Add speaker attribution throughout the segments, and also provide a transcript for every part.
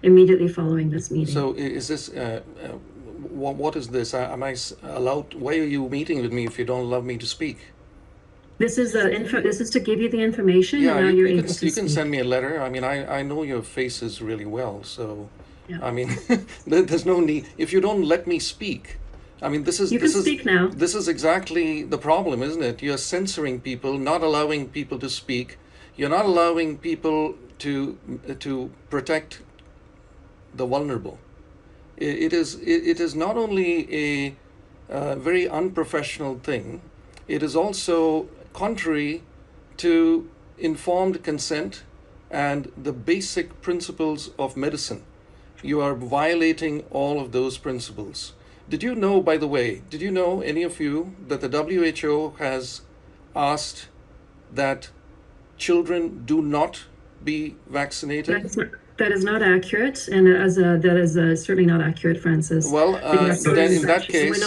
Speaker 1: immediately following this meeting.
Speaker 2: So is this, what is this? Am I allowed, why are you meeting with me if you don't allow me to speak?
Speaker 1: This is this is to give you the information,
Speaker 2: Yeah,
Speaker 1: and now you're able to
Speaker 2: you can
Speaker 1: speak.
Speaker 2: send me a letter. I mean, I know your faces really well, so
Speaker 1: Yeah.
Speaker 2: I mean, there's no need. If you don't let me speak, I mean,
Speaker 1: You can speak now.
Speaker 2: this is exactly the problem, isn't it? You're censoring people, not allowing people to speak. You're not allowing people to protect the vulnerable. It is not only a very unprofessional thing, it is also contrary to informed consent and the basic principles of medicine. You are violating all of those principles. Did you know, by the way, did you know, any of you, that the WHO has asked that children do not be vaccinated?
Speaker 1: That is not accurate, and that is certainly not accurate, Francis.
Speaker 2: Well, then in that case,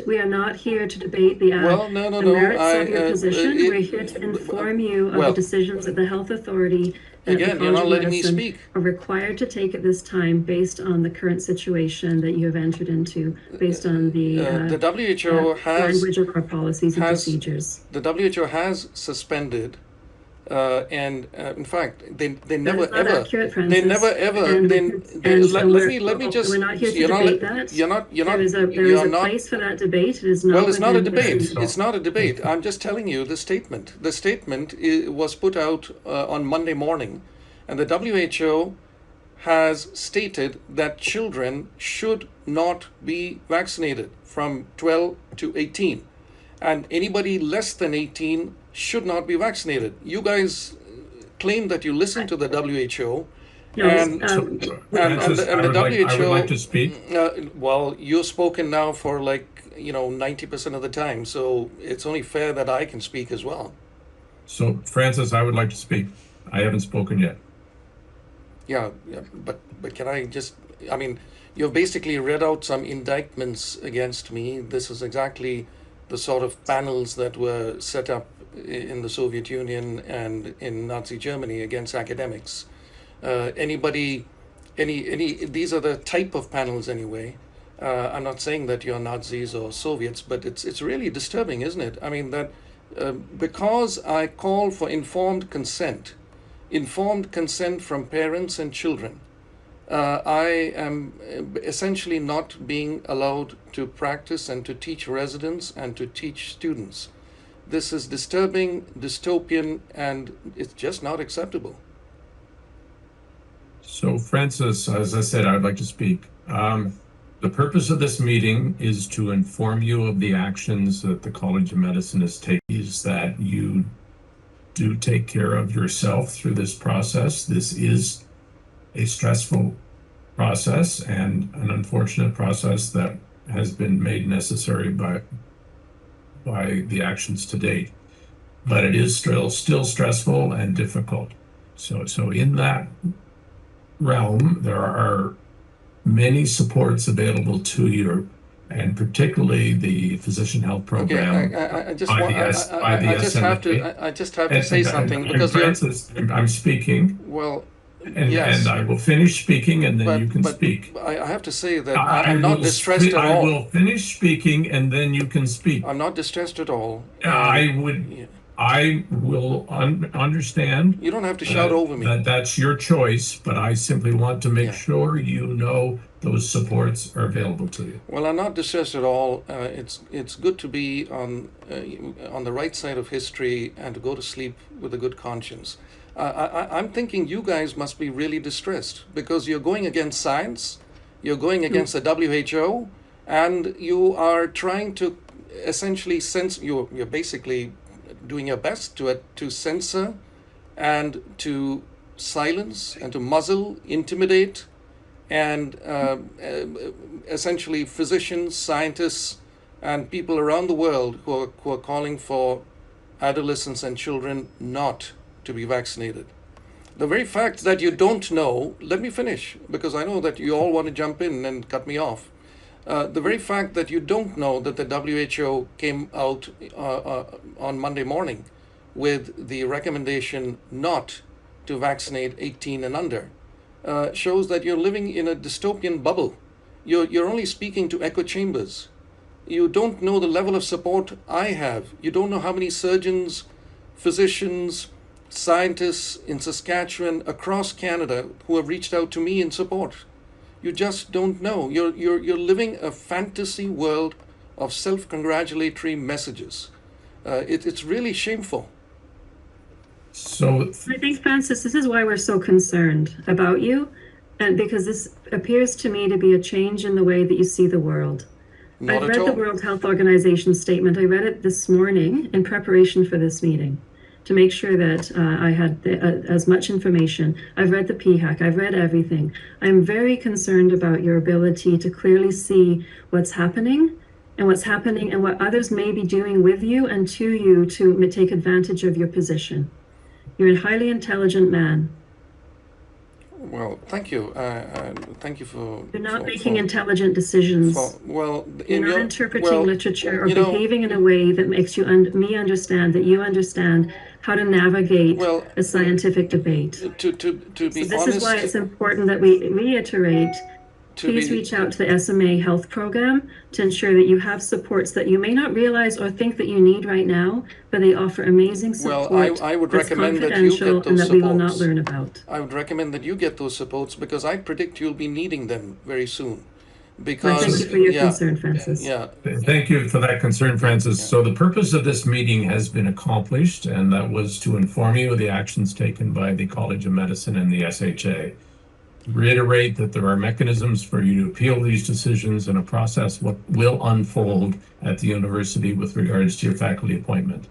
Speaker 1: we are not here to debate the
Speaker 2: well, no, no,
Speaker 1: the
Speaker 2: no.
Speaker 1: merits of your position. We're here to inform you of
Speaker 2: well,
Speaker 1: the decisions that the health authority and the
Speaker 2: again, you're
Speaker 1: College
Speaker 2: not
Speaker 1: of
Speaker 2: letting me
Speaker 1: Medicine
Speaker 2: speak.
Speaker 1: are required to take at this time, based on the current situation that you have entered into, based on the
Speaker 2: WHO
Speaker 1: language of our policies and procedures.
Speaker 2: The WHO has suspended, and in fact, they never
Speaker 1: That is not
Speaker 2: ever,
Speaker 1: accurate, Francis.
Speaker 2: they never ever,
Speaker 1: And
Speaker 2: they, let me just.
Speaker 1: We're not here to
Speaker 2: you're not,
Speaker 1: debate that.
Speaker 2: You're not.
Speaker 1: There is
Speaker 2: you're
Speaker 1: a
Speaker 2: not.
Speaker 1: place for that debate. It is not.
Speaker 2: Well, it's not a
Speaker 1: within the
Speaker 2: debate.
Speaker 1: procedure.
Speaker 2: It's not a debate. I'm just telling you the statement. The statement was put out on Monday morning, and the WHO has stated that children should not be vaccinated from 12 to 18, and anybody less than 18 should not be vaccinated. You guys claim that you listen to the WHO.
Speaker 1: No,
Speaker 2: And
Speaker 3: Francis,
Speaker 2: the
Speaker 3: I would
Speaker 2: WHO.
Speaker 3: like to speak.
Speaker 2: Well, you've spoken now for 90% of the time, so it's only fair that I can speak as well.
Speaker 3: So, Francis, I would like to speak. I haven't spoken yet.
Speaker 2: Yeah, but can I just? I mean, you've basically read out some indictments against me. This is exactly the sort of panels that were set up in the Soviet Union and in Nazi Germany against academics. These are the type of panels anyway. I'm not saying that you're Nazis or Soviets, but it's really disturbing, isn't it? I mean, that because I call for informed consent from parents and children, I am essentially not being allowed to practice and to teach residents and to teach students. This is disturbing, dystopian, and it's just not acceptable.
Speaker 3: So, Francis, as I said, I'd like to speak. The purpose of this meeting is to inform you of the actions that the College of Medicine is taking, is that you do take care of yourself through this process. This is a stressful process and an unfortunate process that has been made necessary by the actions to date. But it is still stressful and difficult. So in that realm, there are many supports available to you, and particularly the physician health program.
Speaker 2: Okay, I just have to say something, because
Speaker 3: Francis, I'm speaking.
Speaker 2: Well,
Speaker 3: and,
Speaker 2: yes.
Speaker 3: And I will finish speaking, and then you can speak.
Speaker 2: I have to say that I'm not distressed at all.
Speaker 3: I will finish speaking, and then you can speak.
Speaker 2: I'm not distressed at all.
Speaker 3: I will understand.
Speaker 2: You don't have to shout over me.
Speaker 3: That's your choice, but I simply want to make sure you know those supports are available to you.
Speaker 2: Well, I'm not distressed at all. It's good to be on the right side of history and to go to sleep with a good conscience. I'm thinking you guys must be really distressed, because you're going against science, you're going against the WHO, and you are trying to essentially you're basically doing your best to censor and to silence and to muzzle, intimidate, and essentially physicians, scientists, and people around the world who are calling for adolescents and children not to be vaccinated. The very fact that you don't know, let me finish, because I know that you all want to jump in and cut me off. The very fact that you don't know that the WHO came out on Monday morning with the recommendation not to vaccinate 18 and under. shows that you're living in a dystopian bubble. You're only speaking to echo chambers. You don't know the level of support I have. You don't know how many surgeons, physicians, scientists in Saskatchewan, across Canada, who have reached out to me in support. You just don't know. You're living a fantasy world of
Speaker 3: self-congratulatory
Speaker 2: messages. It's really shameful.
Speaker 3: So
Speaker 1: I think, Francis, this is why we're so concerned about you, and because this appears to me to be a change in the way that you see the world.
Speaker 2: Not
Speaker 1: I've
Speaker 2: at
Speaker 1: read
Speaker 2: all.
Speaker 1: the World Health Organization statement. I read it this morning in preparation for this meeting to make sure that I had as much information. I've read the PHAC. I've read everything. I'm very concerned about your ability to clearly see what's happening and what others may be doing with you and to you to take advantage of your position. You're a highly intelligent man.
Speaker 2: Well, thank you. Thank you for.
Speaker 1: You're not making intelligent decisions.
Speaker 2: Well,
Speaker 1: You're not interpreting literature or
Speaker 2: you know,
Speaker 1: behaving in a way that makes you me understand that you understand how to navigate
Speaker 2: well,
Speaker 1: a scientific debate.
Speaker 2: to
Speaker 1: So
Speaker 2: be
Speaker 1: this
Speaker 2: honest,
Speaker 1: is why it's important that we reiterate. Please reach out to the SMA Health Program to ensure that you have supports that you may not realize or think that you need right now, but they offer amazing support.
Speaker 2: Well, I would
Speaker 1: that's
Speaker 2: recommend that you
Speaker 1: confidential
Speaker 2: get
Speaker 1: and
Speaker 2: those
Speaker 1: that we will not
Speaker 2: supports.
Speaker 1: learn about.
Speaker 2: I would recommend that you get those supports because I predict you'll be needing them very soon.
Speaker 1: I
Speaker 2: Because
Speaker 1: thank you for your
Speaker 2: yeah,
Speaker 1: concern, Francis.
Speaker 2: yeah,
Speaker 3: thank you for that concern, Francis. So the purpose of this meeting has been accomplished, and that was to inform you of the actions taken by the College of Medicine and the SHA. Reiterate that there are mechanisms for you to appeal these decisions and a process what will unfold at the university with regards to your faculty appointment.